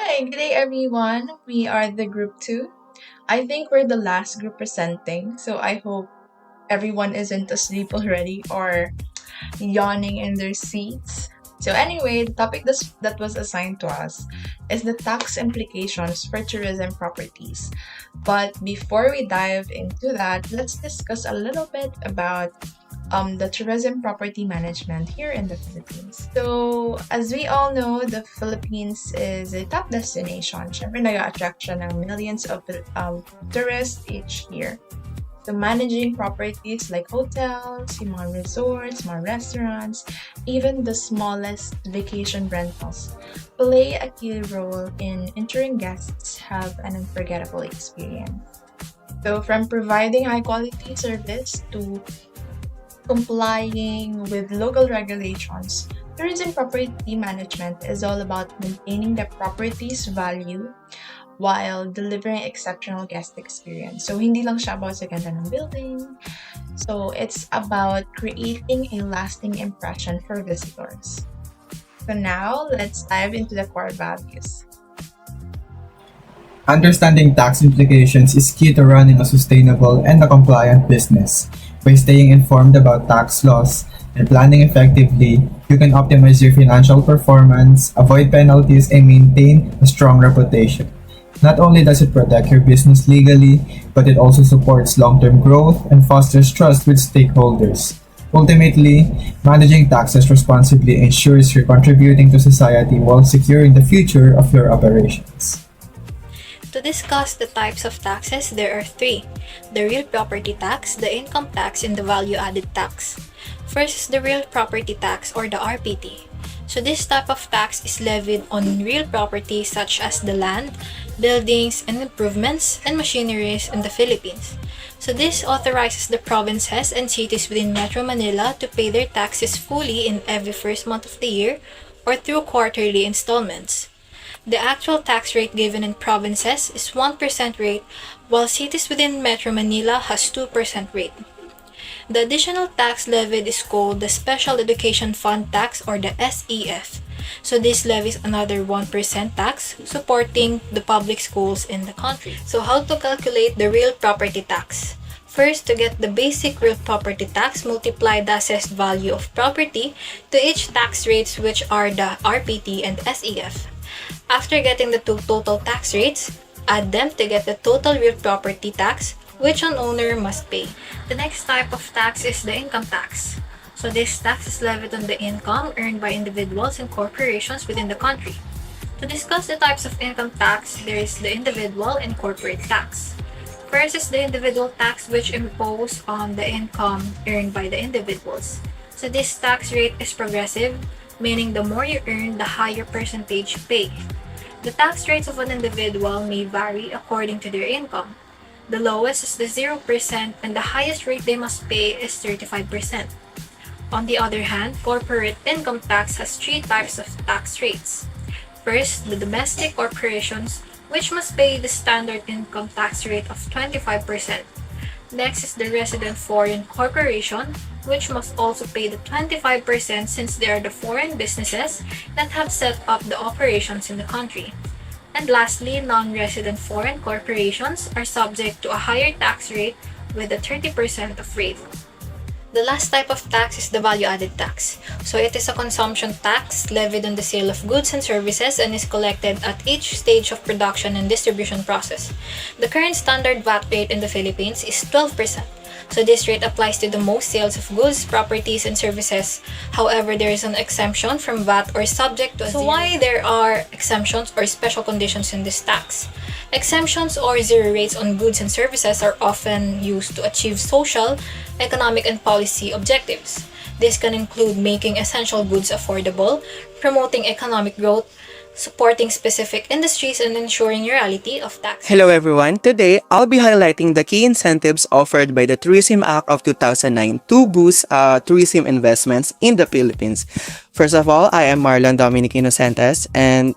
Hi, good day everyone. We are the group 2. I think we're the last group presenting, so I hope everyone isn't asleep already or yawning in their seats. So anyway, the topic that was assigned to us is the tax implications for tourism properties. But before we dive into that, let's discuss a little bit about the tourism property management here in the Philippines. So, as we all know, the Philippines is a top destination. Syempre, nag-attract siya ng millions of tourists each year. So, managing properties like hotels, yung mga resorts, mga restaurants, even the smallest vacation rentals play a key role in ensuring guests have an unforgettable experience. So, from providing high quality service to complying with local regulations, tourism property management is all about maintaining the property's value while delivering exceptional guest experience. So, hindi lang siya about sa ganda ng building. So, it's about creating a lasting impression for visitors. So now, let's dive into the core values. Understanding tax implications is key to running a sustainable and a compliant business. By staying informed about tax laws and planning effectively, you can optimize your financial performance, avoid penalties, and maintain a strong reputation. Not only does it protect your business legally, but it also supports long-term growth and fosters trust with stakeholders. Ultimately, managing taxes responsibly ensures you're contributing to society while securing the future of your operations. To discuss the types of taxes, there are three: the real property tax, the income tax, and the value added tax. First is the real property tax or the RPT. So this type of tax is levied on real property such as the land, buildings, and improvements and machineries in the Philippines. So this authorizes the provinces and cities within Metro Manila to pay their taxes fully in every first month of the year or through quarterly installments. The actual tax rate given in provinces is 1% rate, while cities within Metro Manila has 2% rate. The additional tax levied is called the Special Education Fund Tax or the SEF. So this levies another 1% tax supporting the public schools in the country. So how to calculate the real property tax? First, to get the basic real property tax, multiply the assessed value of property to each tax rates, which are the RPT and SEF. After getting the two total tax rates, add them to get the total real property tax which an owner must pay. The next type of tax is the income tax. So this tax is levied on the income earned by individuals and corporations within the country. To discuss the types of income tax, there is the individual and corporate tax. First is the individual tax, which imposed on the income earned by the individuals. So this tax rate is progressive, meaning the more you earn, the higher percentage you pay. The tax rates of an individual may vary according to their income. The lowest is the 0% and the highest rate they must pay is 35%. On the other hand, corporate income tax has three types of tax rates. First, the domestic corporations, which must pay the standard income tax rate of 25%. Next is the resident foreign corporation, which must also pay the 25% since they are the foreign businesses that have set up the operations in the country. And lastly, non-resident foreign corporations are subject to a higher tax rate with a 30% of rate. The last type of tax is the value-added tax. So it is a consumption tax levied on the sale of goods and services and is collected at each stage of production and distribution process. The current standard VAT rate in the Philippines is 12%. So this rate applies to the most sales of goods, properties, and services. However, there is an exemption from VAT or subject to a zero. So why there are exemptions or special conditions in this tax? Exemptions or zero rates on goods and services are often used to achieve social, economic, and policy objectives. This can include making essential goods affordable, promoting economic growth, supporting specific industries, and ensuring reality of tax. Hello everyone. Today, I'll be highlighting the key incentives offered by the Tourism Act of 2009 to boost tourism investments in the Philippines. First of all, I am Marlon Dominic Inocentes, and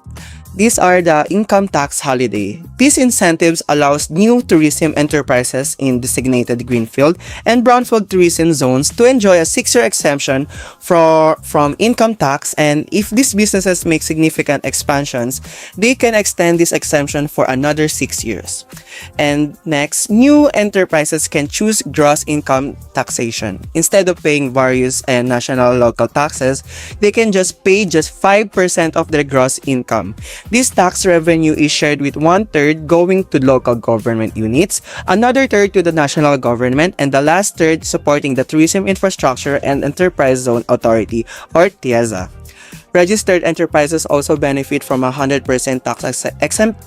These are the income tax holiday. These incentives allows new tourism enterprises in designated greenfield and brownfield tourism zones to enjoy a 6-year exemption from income tax, and if these businesses make significant expansions, they can extend this exemption for another 6 years. And next, new enterprises can choose gross income taxation. Instead of paying various and national local taxes, they can just pay just 5% of their gross income. This tax revenue is shared with 1/3 going to local government units, another third to the national government, and the last third supporting the Tourism Infrastructure and Enterprise Zone Authority or TIEZA. Registered enterprises also benefit from a 100% tax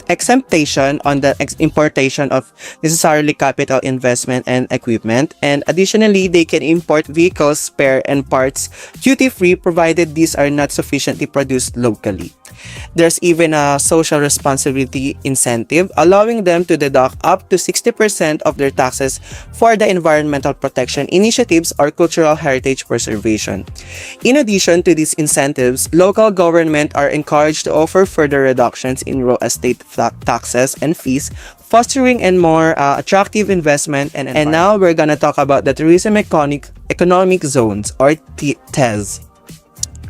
exemption on the importation of necessarily capital investment and equipment, and additionally, they can import vehicles, spare, and parts duty-free provided these are not sufficiently produced locally. There's even a social responsibility incentive, allowing them to deduct up to 60% of their taxes for the environmental protection initiatives or cultural heritage preservation. In addition to these incentives, local government are encouraged to offer further reductions in real estate taxes and fees, fostering a more attractive investment. And now we're gonna talk about the tourism economic zones or TEZ.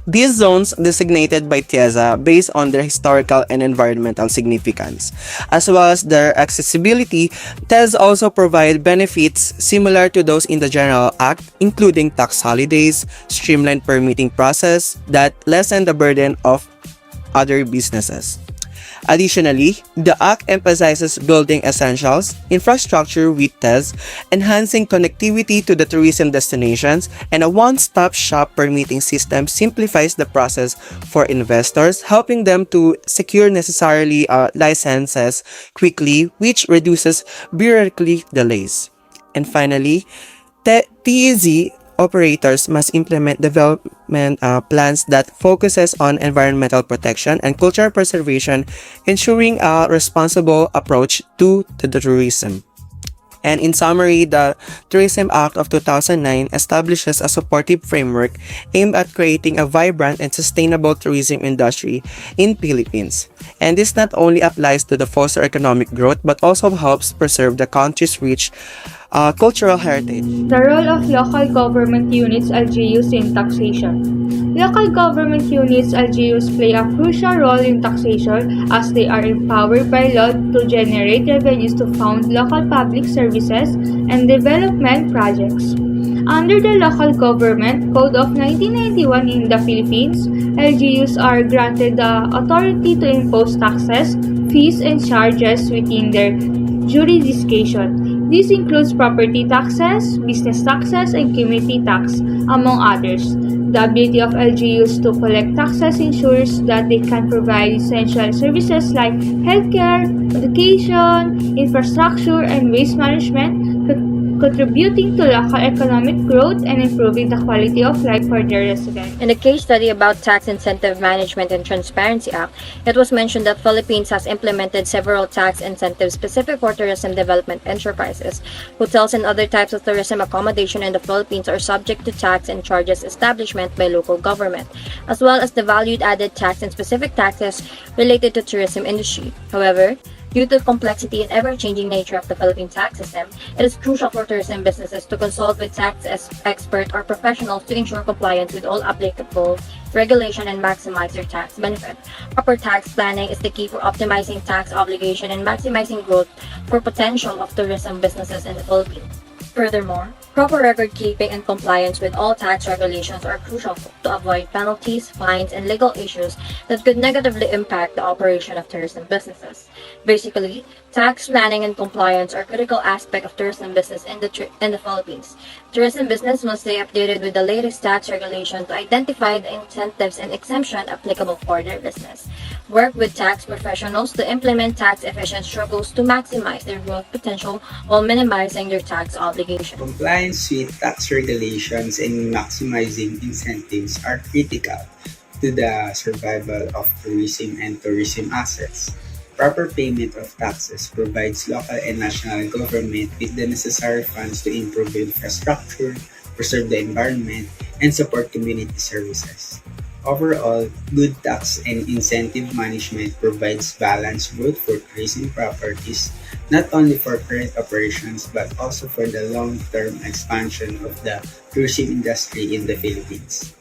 These zones designated by TIEZA based on their historical and environmental significance, as well as their accessibility. TEZ also provide benefits similar to those in the General Act, including tax holidays, streamlined permitting process that lessen the burden of other businesses. Additionally, the Act emphasizes building essentials, infrastructure with TEZ, enhancing connectivity to the tourism destinations, and a one-stop shop permitting system simplifies the process for investors, helping them to secure necessarily licenses quickly, which reduces bureaucratic delays. And finally, TEZ operators must implement development plans that focuses on environmental protection and cultural preservation, ensuring a responsible approach to the tourism. And in summary, the Tourism Act of 2009 establishes a supportive framework aimed at creating a vibrant and sustainable tourism industry in Philippines. And this not only applies to the foster economic growth but also helps preserve the country's rich cultural heritage. The role of local government units LGUs in taxation. Local government units LGUs play a crucial role in taxation as they are empowered by law to generate revenues to fund local public services and development projects. Under the Local Government Code of 1991 in the Philippines, LGUs are granted the authority to impose taxes, fees, and charges within their jurisdiction. This includes property taxes, business taxes, and community tax, among others. The ability of LGUs to collect taxes ensures that they can provide essential services like healthcare, education, infrastructure, and waste management, contributing to local economic growth and improving the quality of life for their residents. In the case study about Tax Incentive Management and Transparency Act, it was mentioned that Philippines has implemented several tax incentives specific for tourism development enterprises. Hotels and other types of tourism accommodation in the Philippines are subject to tax and charges establishment by local government, as well as the valued-added tax and specific taxes related to tourism industry. However, due to the complexity and ever-changing nature of the Philippine tax system, it is crucial for tourism businesses to consult with tax experts or professionals to ensure compliance with all applicable regulation and maximize their tax benefit. Proper tax planning is the key for optimizing tax obligation and maximizing growth for potential of tourism businesses in the Philippines. Furthermore, proper record keeping and compliance with all tax regulations are crucial to avoid penalties, fines, and legal issues that could negatively impact the operation of tourism businesses. Basically, tax planning and compliance are critical aspects of tourism business in the Philippines. Tourism business must stay updated with the latest tax regulations to identify the incentives and exemptions applicable for their business. Work with tax professionals to implement tax-efficient struggles to maximize their growth potential while minimizing their tax obligations. Compliance with tax regulations and maximizing incentives are critical to the survival of tourism and tourism assets. Proper payment of taxes provides local and national government with the necessary funds to improve infrastructure, preserve the environment, and support community services. Overall, good tax and incentive management provides balanced growth for tourism properties, not only for current operations but also for the long-term expansion of the tourism industry in the Philippines.